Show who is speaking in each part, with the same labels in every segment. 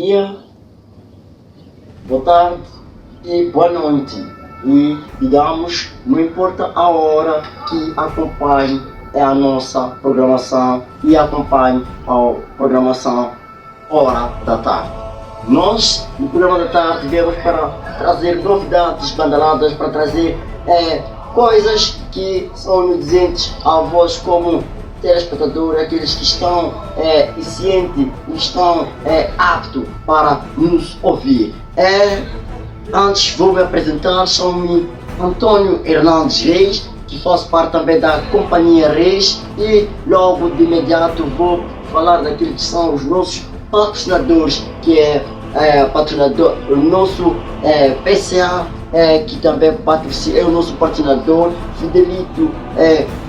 Speaker 1: dia, boa tarde e boa noite. E digamos, não importa a hora que acompanhe a nossa programação e acompanhe a programação Hora da Tarde. Nós, no programa da tarde, viemos para trazer novidades badaladas, para trazer coisas que são inudentes a vós como telespectador, aqueles que estão cientes e estão aptos para nos ouvir. Antes vou me apresentar, sou-me Antônio Hernandes Reis, que faço parte também da Companhia Reis, e logo de imediato vou falar daqueles que são os nossos patrocinadores, que é patrocinador, o nosso PCA, que também é o nosso patrocinador, Fidelito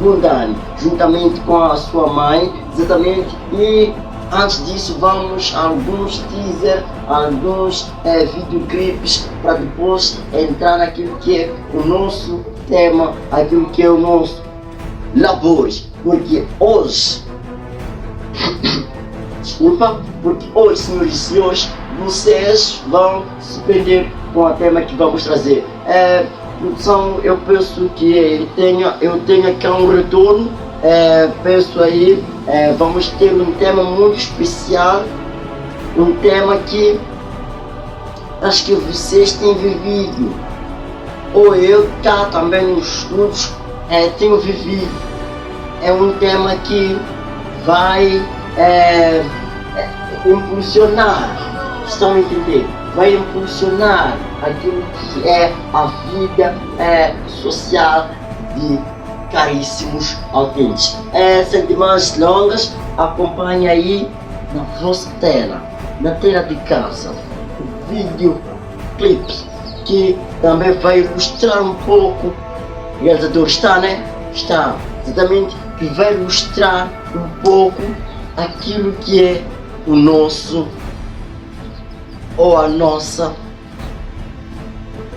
Speaker 1: Gundani, juntamente com a sua mãe, exatamente. E antes disso vamos a alguns teaser, alguns videoclipes, para depois entrar naquilo que é o nosso tema, aquilo que é o nosso labor, porque hoje porque hoje, senhoras e senhores, vocês vão se surpreender com o tema que vamos trazer. Produção, eu penso que eu tenho aqui um retorno, penso aí, vamos ter um tema muito especial, um tema que acho que vocês têm vivido, ou eu cá também nos estudos tenho vivido. É um tema que vai impulsionar, estão a entender? Vai impulsionar aquilo que é a vida social de caríssimos autênticos. Sem demais longas, acompanhe aí na vossa tela, na tela de casa, o videoclipe que também vai ilustrar um pouco. O realizador está, né? Está, exatamente, que vai ilustrar um pouco aquilo que é o nosso ou a nossa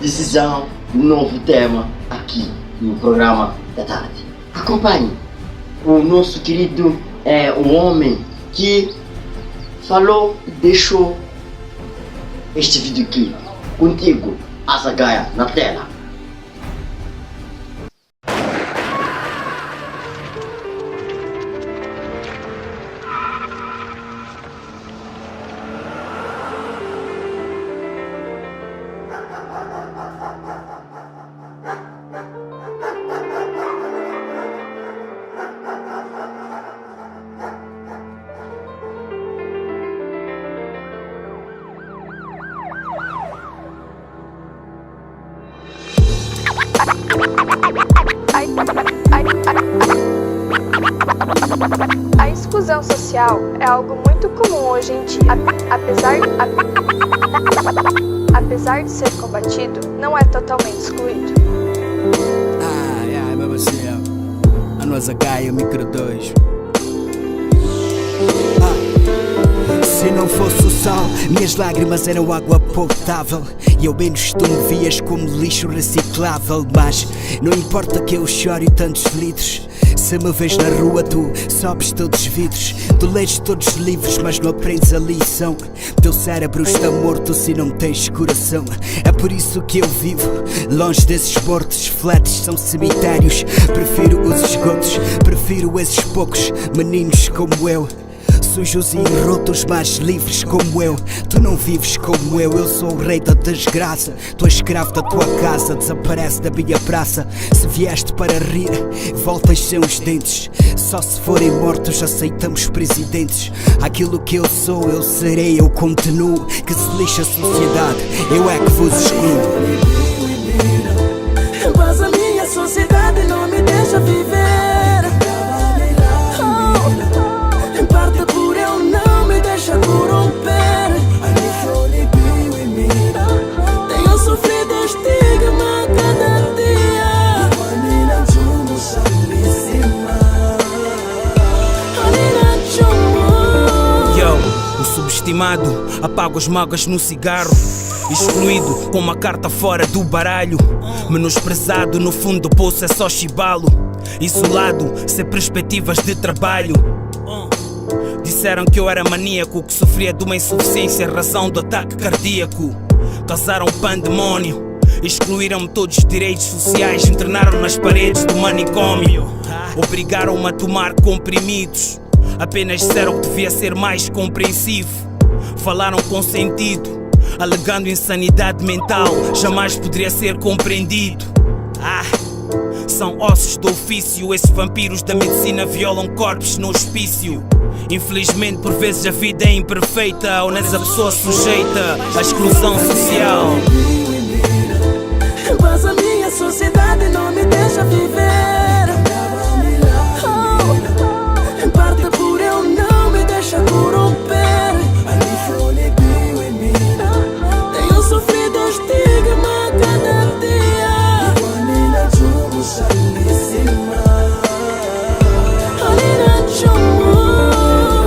Speaker 1: decisão, um novo tema aqui no programa da tarde. Acompanhe o nosso querido um homem que falou e deixou este videoclipe contigo, Azagaia, na tela.
Speaker 2: A exclusão social é algo muito comum hoje em dia. Apesar de ser combatido, não é totalmente excluído.
Speaker 3: Mesmo assim, a nossa Gaia Micro 2. Se não fosse o sol, minhas lágrimas eram água potável, e ao menos tu me vias como lixo reciclável. Mas não importa que eu chore tantos litros, se me vês na rua tu sobes todos os vidros. Tu lês todos os livros mas não aprendes a lição. Teu cérebro está morto se não tens coração. É por isso que eu vivo longe desses mortos. Flats são cemitérios, prefiro os esgotos, prefiro esses poucos meninos como eu, sujos e rotos, mas livres como eu. Tu não vives como eu sou o rei da desgraça. Tu és escravo da tua casa, desaparece da minha praça. Se vieste para rir, voltas sem os dentes. Só se forem mortos aceitamos presidentes. Aquilo que eu sou, eu serei, eu continuo. Que se lixa a sociedade, eu é que vos excluo.
Speaker 4: Mas a minha sociedade não me deixa viver. Em parte por eu não me deixar corromper. Tenho sofrido estigma a cada dia.
Speaker 3: Yo, o subestimado apaga as mágoas no cigarro. Excluído com uma carta fora do baralho. Menosprezado, no fundo do poço é só chibalo. Isolado, sem perspectivas de trabalho. Disseram que eu era maníaco, que sofria de uma insuficiência, razão do ataque cardíaco. Causaram pandemónio, excluíram-me todos os direitos sociais, internaram nas paredes do manicômio. Obrigaram-me a tomar comprimidos, apenas disseram que devia ser mais compreensivo. Falaram com sentido, alegando insanidade mental, jamais poderia ser compreendido. São ossos do ofício, esses vampiros da medicina violam corpos no hospício. Infelizmente por vezes a vida é imperfeita, onde a pessoa sujeita à exclusão social.
Speaker 4: Mas a minha sociedade não me deixa viver. Em parte por eu não me deixa corromper. Tenho sofrido estigma cada dia.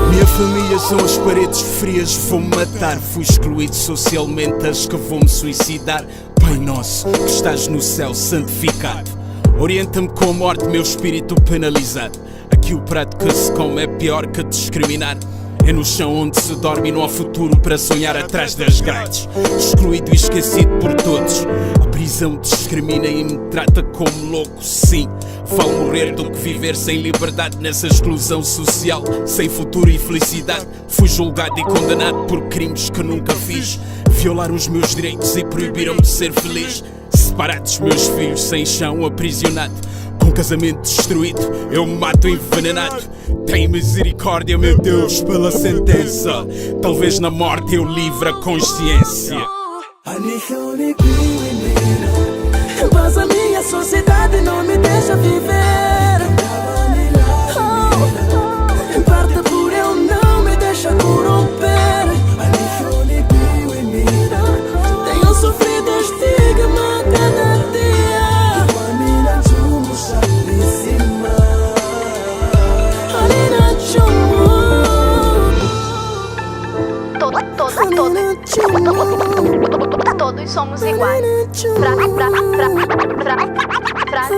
Speaker 3: Minha família são as paredes frias, vou-me matar. Fui excluído socialmente, acho que vou-me suicidar. Pai nosso, que estás no céu santificado, orienta-me com a morte, meu espírito penalizado. Aqui o prato que se come é pior que discriminar. É no chão onde se dorme e não há futuro para sonhar atrás das grades. Excluído e esquecido por todos, a prisão discrimina e me trata como louco. Sim, vale morrer do que viver sem liberdade nessa exclusão social, sem futuro e felicidade. Fui julgado e condenado por crimes que nunca fiz. Violaram os meus direitos e proibiram-me de ser feliz. Separados meus filhos sem chão, aprisionado. Com casamento destruído, eu me mato envenenado. Tem misericórdia, meu Deus, pela sentença. Talvez na morte eu livre a consciência.
Speaker 4: Mas a minha sociedade não me deixa viver. Em parte por eu não me deixa corromper. Tenho sofrido estigma cada dia.
Speaker 2: Todos somos iguais. Frase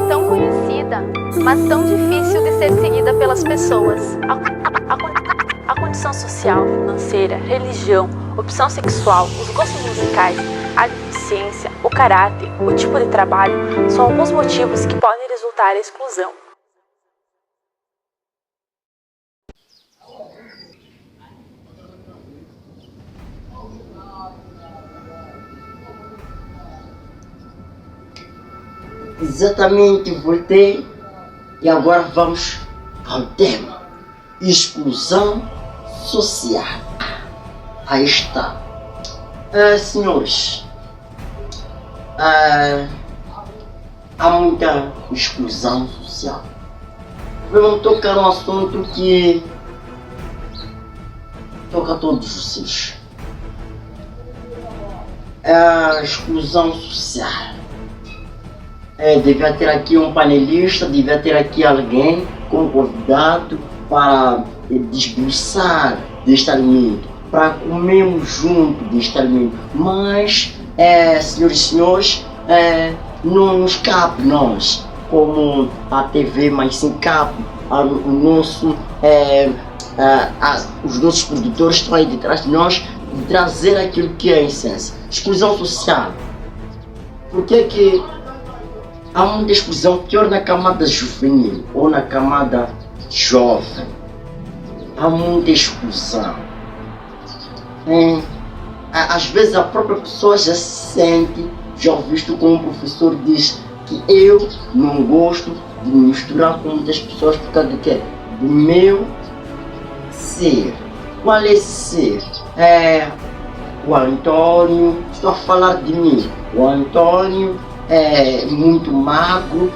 Speaker 2: tão conhecida, mas tão difícil de ser seguida pelas pessoas. A condição social, financeira, religião, opção sexual, os gostos musicais, a deficiência, o caráter, o tipo de trabalho são alguns motivos que podem resultar em exclusão.
Speaker 1: Exatamente, voltei e agora vamos ao tema: exclusão social. Aí está. Senhores, há muita exclusão social. Vamos tocar um assunto que toca a todos vocês. A exclusão social. Devia ter aqui um panelista, devia ter aqui alguém como convidado para desbruçar deste alimento, para comermos junto deste alimento. Mas, senhoras e senhores, não nos cabe nós, como a TV, mas sim cabe o nosso, os nossos produtores estão aí detrás de nós, de trazer aquilo que é a essência. Exclusão social. Por que há muita exclusão, pior na camada juvenil ou na camada jovem? Há muita exclusão. Às vezes a própria pessoa já se sente, já visto como o professor diz, que eu não gosto de me misturar com muitas pessoas por causa de quê? Do meu ser. Qual é esse ser? O Antônio, estou a falar de mim. O Antônio é muito magro,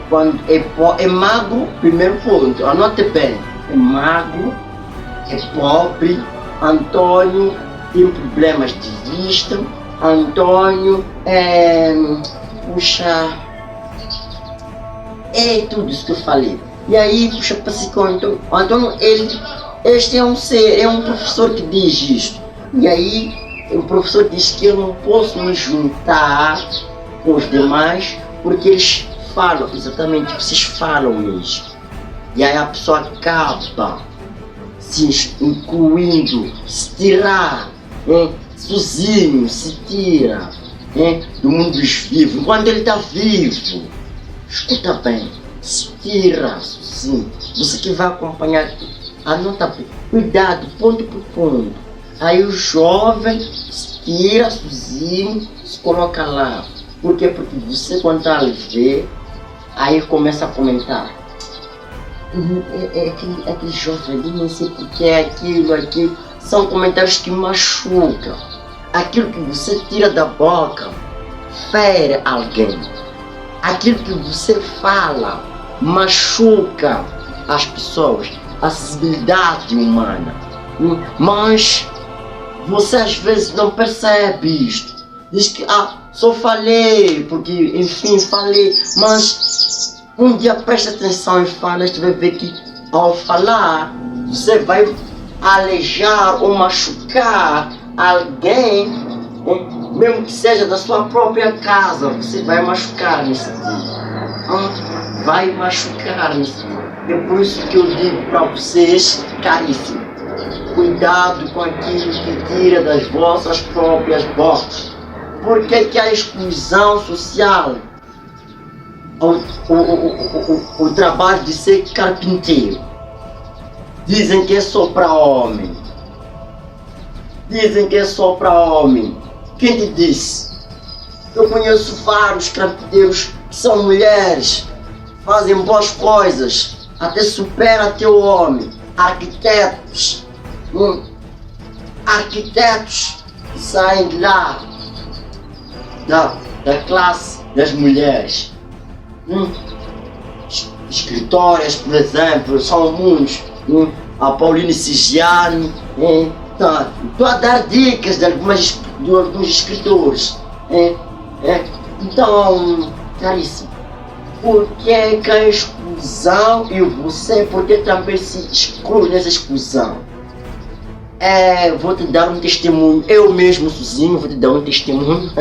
Speaker 1: quando é magro, primeiro ponto, anote bem, é magro, é pobre. Antônio tem problemas de vista. Antônio é tudo isso que eu falei. E aí, puxa para si com o Antônio, este é um ser, é um professor que diz isto. E aí, o professor diz que eu não posso me juntar com os demais, porque eles falam, exatamente, vocês falam mesmo. E aí a pessoa acaba se incluindo, se tirar, sozinho, se tira do mundo dos vivos, enquanto ele está vivo. Escuta bem, se tira sozinho. Você que vai acompanhar, anota bem, cuidado, ponto por ponto. Aí o jovem se tira sozinho, se coloca lá. Por quê? Porque você quando está a ver, aí começa a comentar. Aquele jovem ali, não sei porque é aquilo. São comentários que machucam. Aquilo que você tira da boca fere alguém. Aquilo que você fala machuca as pessoas, a sensibilidade humana. Mas você às vezes não percebe isto. Diz que, só falei, porque enfim falei, mas um dia presta atenção e fala, você vai ver que ao falar, você vai alejar ou machucar alguém, mesmo que seja da sua própria casa, você vai machucar nesse dia. Vai machucar nesse dia. É por isso que eu digo para vocês, caríssimo, cuidado com aquilo que tira das vossas próprias bocas. Porque que a exclusão social, o trabalho de ser carpinteiro, dizem que é só para homem. Dizem que é só para homem. Quem te disse? Eu conheço vários carpinteiros que são mulheres, fazem boas coisas, até supera até o homem. Arquitetos, arquitetos que saem de lá, da classe das mulheres. Escritórias, por exemplo, são muitos. A Pauline Sigiani. Estou a dar dicas de alguns escritores. Então, caríssimo, por que a exclusão e você, por que também se exclui nessa exclusão? Vou te dar um testemunho, eu mesmo sozinho vou te dar um testemunho.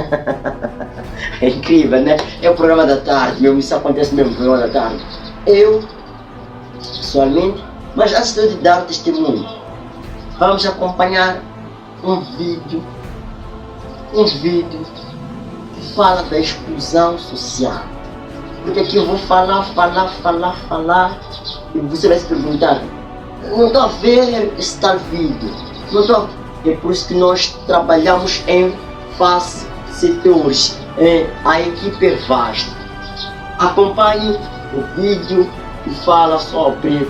Speaker 1: É incrível, né? É o programa da tarde, mesmo, isso acontece mesmo no programa da tarde. Eu, pessoalmente, mas antes de eu te dar o testemunho, vamos acompanhar um vídeo que fala da exclusão social. Porque aqui eu vou falar, e você vai se perguntar, não estou a ver esse tal vídeo, não estou. É por isso que nós trabalhamos em vários setores, a equipe é vasta. Acompanhe o vídeo que fala sobre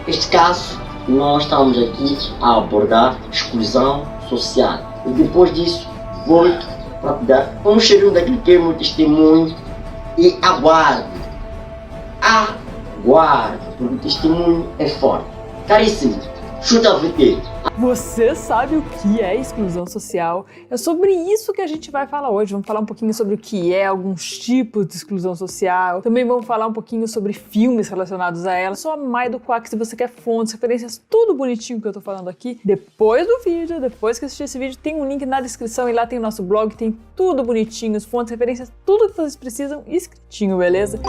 Speaker 1: este caso. Nós estamos aqui a abordar exclusão social. E depois disso, volto para dar um cheirinho daquele que é meu testemunho e aguarde, porque o testemunho é forte. Caríssimo, chuta a VT.
Speaker 5: Você sabe o que é exclusão social? É sobre isso que a gente vai falar hoje. Vamos falar um pouquinho sobre o que é, alguns tipos de exclusão social. Também vamos falar um pouquinho sobre filmes relacionados a ela. Só mais do Quack se você quer fontes, referências, tudo bonitinho que eu tô falando aqui. Depois do vídeo, depois que assistir esse vídeo, tem um link na descrição e lá tem o nosso blog, tem tudo bonitinho, as fontes, referências, tudo que vocês precisam escritinho, beleza?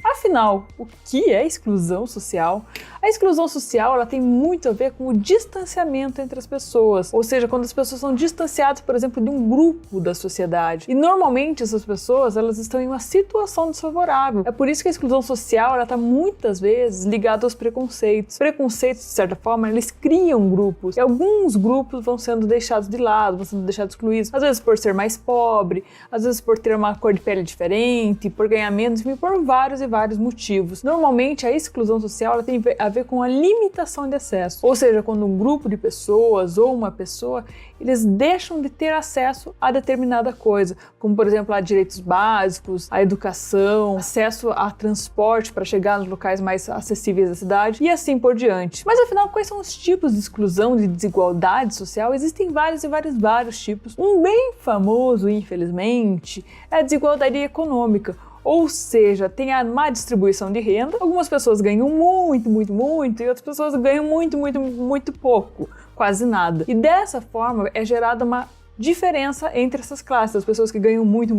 Speaker 5: Afinal, o que é exclusão social? A exclusão social ela tem muito a ver com o distanciamento entre as pessoas, ou seja, quando as pessoas são distanciadas, por exemplo, de um grupo da sociedade. E normalmente essas pessoas elas estão em uma situação desfavorável. É por isso que a exclusão social ela está muitas vezes ligada aos preconceitos. Preconceitos, de certa forma, eles criam grupos. E alguns grupos vão sendo deixados de lado, vão sendo deixados excluídos. Às vezes por ser mais pobre, às vezes por ter uma cor de pele diferente, por ganhar menos, enfim, por vários e vários motivos. Normalmente a exclusão social ela tem a ver com a limitação de acesso, ou seja, quando um grupo de pessoas ou uma pessoa eles deixam de ter acesso a determinada coisa, como por exemplo a direitos básicos, a educação, acesso a transporte para chegar nos locais mais acessíveis da cidade e assim por diante. Mas afinal, quais são os tipos de exclusão, de desigualdade social? Existem vários tipos. Um bem famoso, infelizmente, é a desigualdade econômica. Ou seja, tem a má distribuição de renda, algumas pessoas ganham muito e outras pessoas ganham muito pouco, quase nada. E dessa forma é gerada uma diferença entre essas classes, as pessoas que ganham muito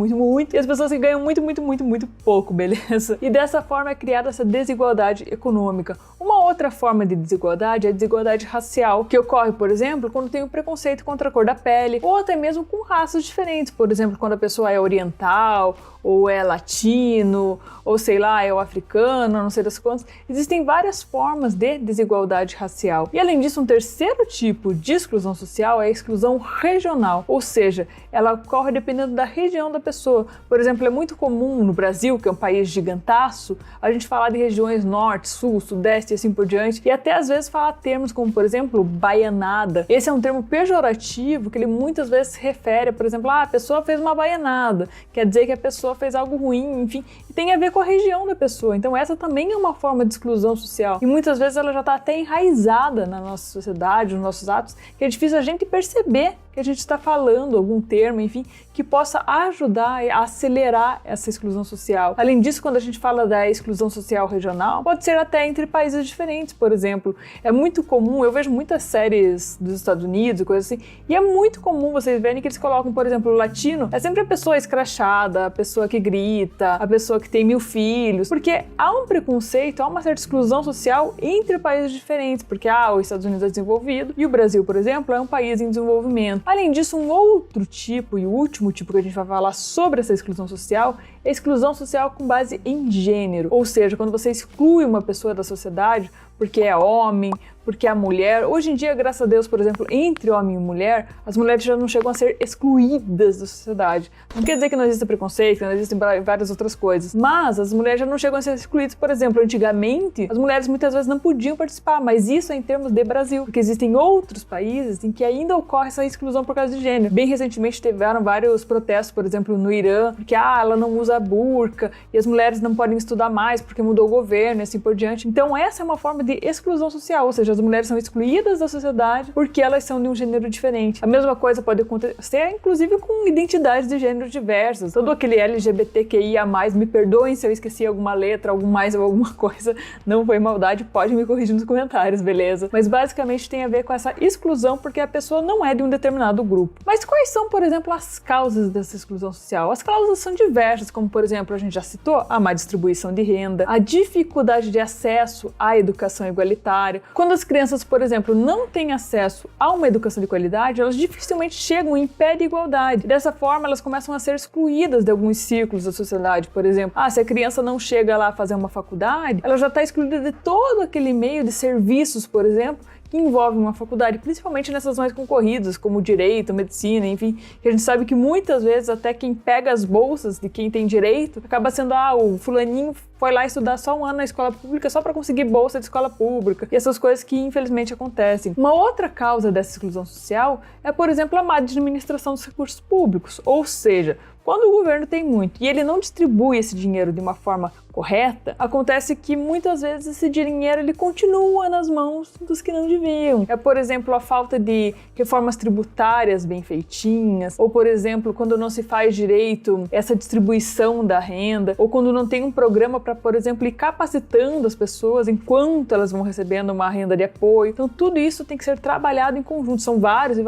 Speaker 5: e as pessoas que ganham muito pouco, beleza? E dessa forma é criada essa desigualdade econômica. Uma outra forma de desigualdade é a desigualdade racial, que ocorre, por exemplo, quando tem o preconceito contra a cor da pele, ou até mesmo com raças diferentes, por exemplo, quando a pessoa é oriental, ou é latino, ou sei lá, é o africano, não sei das quantas. Existem várias formas de desigualdade racial. E além disso, um terceiro tipo de exclusão social é a exclusão regional, ou seja, ela ocorre dependendo da região da pessoa. Por exemplo, é muito comum no Brasil, que é um país gigantaço, a gente falar de regiões norte, sul, sudeste e assim por diante, e até às vezes falar termos como, por exemplo, baianada. Esse é um termo pejorativo que ele muitas vezes se refere, por exemplo, a pessoa fez uma baianada, quer dizer que a pessoa fez algo ruim, enfim, e tem a ver com a região da pessoa. Então essa também é uma forma de exclusão social. E muitas vezes ela já está até enraizada na nossa sociedade, nos nossos atos, que é difícil a gente perceber que a gente está falando algum termo, enfim, que possa ajudar a acelerar essa exclusão social. Além disso, quando a gente fala da exclusão social regional, pode ser até entre países diferentes, por exemplo. É muito comum, eu vejo muitas séries dos Estados Unidos e coisas assim, e é muito comum vocês verem que eles colocam, por exemplo, o latino, é sempre a pessoa escrachada, a pessoa que grita, a pessoa que tem 1000 filhos, porque há um preconceito, há uma certa exclusão social entre países diferentes, porque os Estados Unidos é desenvolvido e o Brasil, por exemplo, é um país em desenvolvimento. Além disso, um outro tipo e o último tipo que a gente vai falar sobre essa exclusão social é a exclusão social com base em gênero, ou seja, quando você exclui uma pessoa da sociedade porque é homem, porque é mulher. Hoje em dia, graças a Deus, por exemplo, entre homem e mulher, as mulheres já não chegam a ser excluídas da sociedade. Não quer dizer que não exista preconceito, que não existem várias outras coisas, mas as mulheres já não chegam a ser excluídas. Por exemplo, antigamente, as mulheres muitas vezes não podiam participar, mas isso é em termos de Brasil, porque existem outros países em que ainda ocorre essa exclusão por causa de gênero. Bem recentemente tiveram vários protestos, por exemplo, no Irã, porque ela não usa burca e as mulheres não podem estudar mais porque mudou o governo e assim por diante. Então essa é uma forma de exclusão social, ou seja, as mulheres são excluídas da sociedade porque elas são de um gênero diferente. A mesma coisa pode acontecer, inclusive, com identidades de gênero diversas. Todo aquele LGBTQIA+, me perdoem se eu esqueci alguma letra, algum mais ou alguma coisa, não foi maldade, pode me corrigir nos comentários, beleza? Mas basicamente tem a ver com essa exclusão porque a pessoa não é de um determinado grupo. Mas quais são, por exemplo, as causas dessa exclusão social? As causas são diversas, como, por exemplo, a gente já citou, a má distribuição de renda, a dificuldade de acesso à educação igualitária. Quando as crianças, por exemplo, não têm acesso a uma educação de qualidade, elas dificilmente chegam em pé de igualdade. Dessa forma, elas começam a ser excluídas de alguns círculos da sociedade. Por exemplo, se a criança não chega lá a fazer uma faculdade, ela já está excluída de todo aquele meio de serviços, por exemplo, que envolve uma faculdade, principalmente nessas mais concorridas, como direito, medicina, enfim, que a gente sabe que muitas vezes até quem pega as bolsas de quem tem direito acaba sendo, o fulaninho foi lá estudar só um ano na escola pública só para conseguir bolsa de escola pública, e essas coisas que infelizmente acontecem. Uma outra causa dessa exclusão social é, por exemplo, a má administração dos recursos públicos, ou seja, quando o governo tem muito e ele não distribui esse dinheiro de uma forma correta, acontece que muitas vezes esse dinheiro ele continua nas mãos dos que não deviam. É, por exemplo, a falta de reformas tributárias bem feitinhas, ou, por exemplo, quando não se faz direito essa distribuição da renda, ou quando não tem um programa para, por exemplo, ir capacitando as pessoas enquanto elas vão recebendo uma renda de apoio. Então, tudo isso tem que ser trabalhado em conjunto. São vários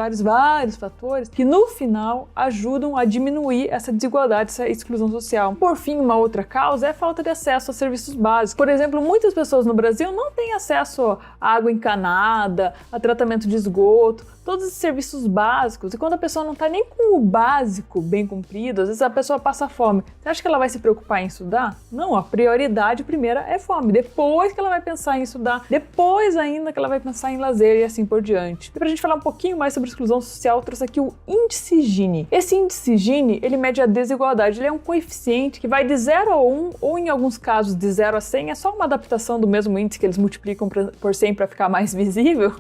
Speaker 5: fatores que, no final, ajudam a diminuir essa desigualdade, essa exclusão social. Por fim, uma outra causa é a falta de acesso a serviços básicos. Por exemplo, muitas pessoas no Brasil não têm acesso a água encanada, a tratamento de esgoto, todos esses serviços básicos. E quando a pessoa não está nem com o básico bem cumprido, às vezes a pessoa passa fome. Você acha que ela vai se preocupar em estudar? Não, a prioridade primeira é fome. Depois que ela vai pensar em estudar, depois ainda que ela vai pensar em lazer e assim por diante. E pra gente falar um pouquinho mais sobre exclusão social, eu trouxe aqui o índice Gini. Esse índice Gini, ele mede a desigualdade. Ele é um coeficiente que vai de 0 a 1, ou em alguns casos de 0 a 100, é só uma adaptação do mesmo índice que eles multiplicam por 100 para ficar mais visível.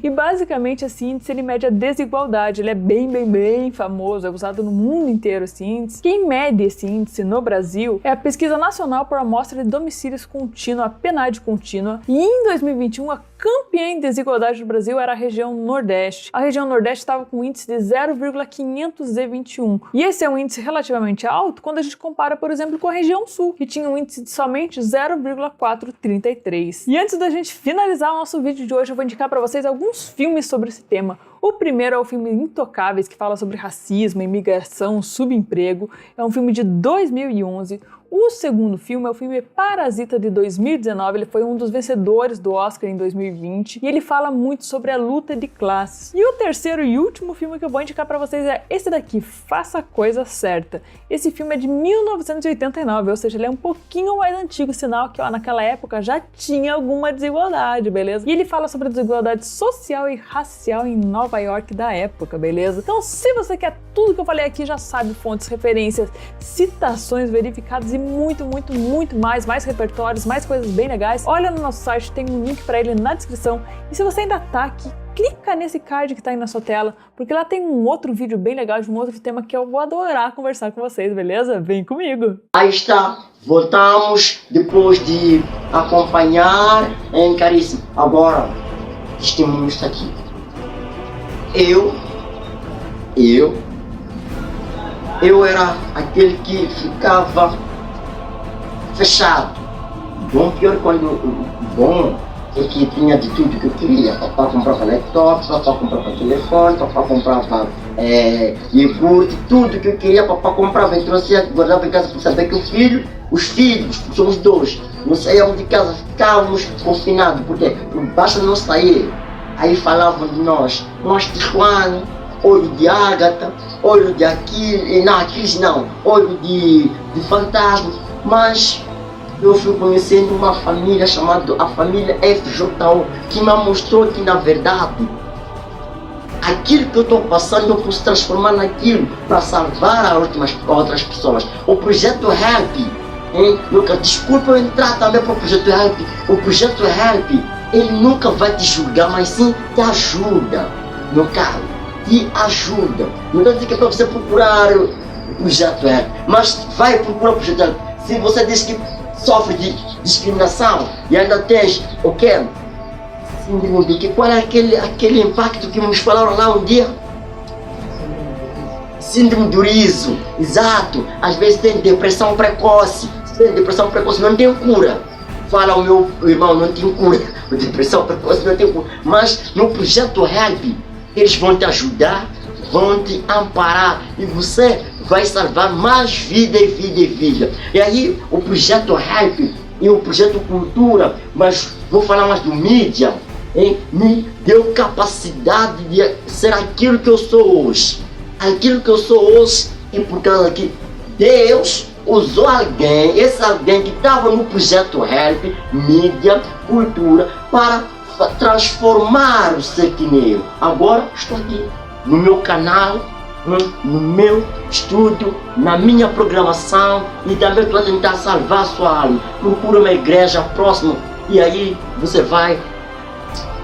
Speaker 5: E basicamente esse índice ele mede a desigualdade, ele é bem famoso, é usado no mundo inteiro esse índice. Quem mede esse índice no Brasil é a Pesquisa Nacional por Amostra de Domicílios Contínua, a PNAD Contínua, e em 2021 a campeã em desigualdade do Brasil era a região Nordeste. A região Nordeste estava com um índice de 0,521. E esse é um índice relativamente alto quando a gente compara, por exemplo, com a região Sul, que tinha um índice de somente 0,433. E antes da gente finalizar o nosso vídeo de hoje, eu vou indicar para vocês alguns filmes sobre esse tema. O primeiro é o filme Intocáveis, que fala sobre racismo, imigração, subemprego. É um filme de 2011. O segundo filme é o filme Parasita, de 2019, ele foi um dos vencedores do Oscar em 2020 e ele fala muito sobre a luta de classes. E o terceiro e último filme que eu vou indicar pra vocês é esse daqui, Faça a Coisa Certa. Esse filme é de 1989, ou seja, ele é um pouquinho mais antigo, sinal que naquela época já tinha alguma desigualdade, beleza? E ele fala sobre a desigualdade social e racial em Nova York da época, beleza? Então, se você quer tudo que eu falei aqui, já sabe, fontes, referências, citações verificadas e muito mais repertórios, mais coisas bem legais, olha no nosso site, tem um link para ele na descrição. E se você ainda tá aqui, clica nesse card que tá aí na sua tela, porque lá tem um outro vídeo bem legal de um outro tema que eu vou adorar conversar com vocês, beleza? Vem comigo!
Speaker 1: Aí está, voltamos depois de acompanhar, hein, caríssimo? Agora, o testemunho está aqui. Eu era aquele que ficava fechado. Bom, pior quando bom é que tinha de tudo que eu queria. Papá comprava laptop, papá comprava telefone, papá comprava iogurte, tudo que eu queria, papá comprava. Então assim, guardava em casa para saber que os filhos, somos dois, não saíamos de casa, ficávamos confinados, porque basta não sair. Aí falavam de nós de Juan, olho de ágata, olho de Aquiles, não, Aquiles não, olho de fantasma. Mas eu fui conhecendo uma família chamada a família FJO, que me mostrou que na verdade aquilo que eu estou passando eu posso transformar naquilo para salvar outras pessoas. O projeto Help, hein? Desculpa eu entrar também para o projeto Help. O projeto Help, ele nunca vai te julgar, mas sim te ajuda, meu caro, te ajuda. Não estou dizendo que é para você procurar o projeto Help, mas vai procurar o projeto Help. Se você diz que sofre de discriminação e ainda tens o quê? Síndrome de que? Qual é aquele impacto que nos falaram lá um dia? Síndrome do riso, exato. Às vezes tem depressão precoce. Se tem depressão precoce não tem cura. Fala o meu irmão, não tem cura. Depressão precoce não tem cura. Mas no projeto Help, eles vão te ajudar, vão te amparar e você vai salvar mais vida e vida e vida. E aí o projeto Help e o projeto Cultura, mas vou falar mais do mídia, hein? Me deu capacidade de ser aquilo que eu sou hoje. Aquilo que eu sou hoje é por causa que Deus usou alguém, esse alguém que estava no projeto Help, mídia, cultura, para transformar o sertanejo. Agora estou aqui no meu canal, no meu estúdio, na minha programação e também estou a tentar salvar a sua alma. Procura uma igreja próxima e aí você vai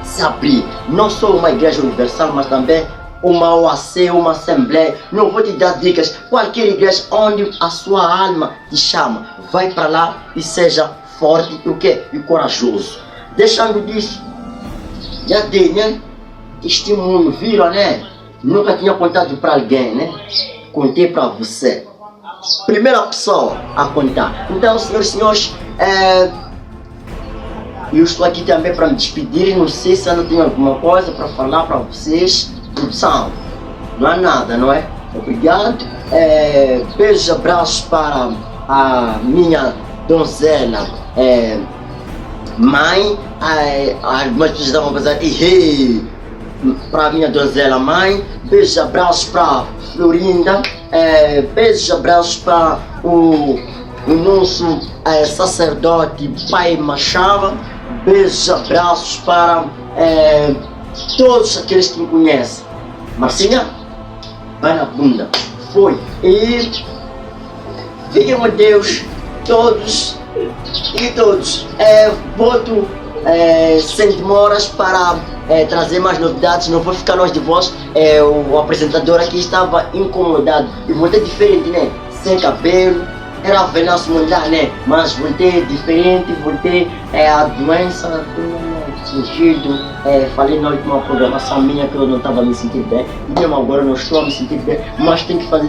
Speaker 1: se abrir. Não só uma igreja universal, mas também uma OAC, uma assembleia. Não vou te dar dicas. Qualquer igreja onde a sua alma te chama, vai para lá e seja forte e corajoso. Deixando disso, já dei, né? Testemunho, viram, né? Nunca tinha contado para alguém, né? Contei para você. Primeira pessoa a contar. Então, senhoras e senhores, eu estou aqui também para me despedir. Não sei se ainda tem alguma coisa para falar para vocês. Produção, não há nada, não é? Obrigado. Beijos, abraços para a minha donzela mãe. Algumas pessoas estavam a pensar, para a minha donzela mãe. Beijos, abraços para Florinda. Beijos, abraços para o nosso sacerdote Pai Machava. Beijos, abraços para todos aqueles que me conhecem. Marcinha, vai na bunda. Foi. E fiquem com Deus, todos e todos. Volto sem demoras para trazer mais novidades. Não vou ficar longe de vós. O apresentador aqui estava incomodado. E voltei diferente, né? Sem cabelo. Era Venâncio Mundial, né? Mas voltei diferente, voltei a doença sentido. Falei na última programação minha que eu não estava me sentindo bem. E mesmo agora não estou a me sentir bem, mas tenho que fazer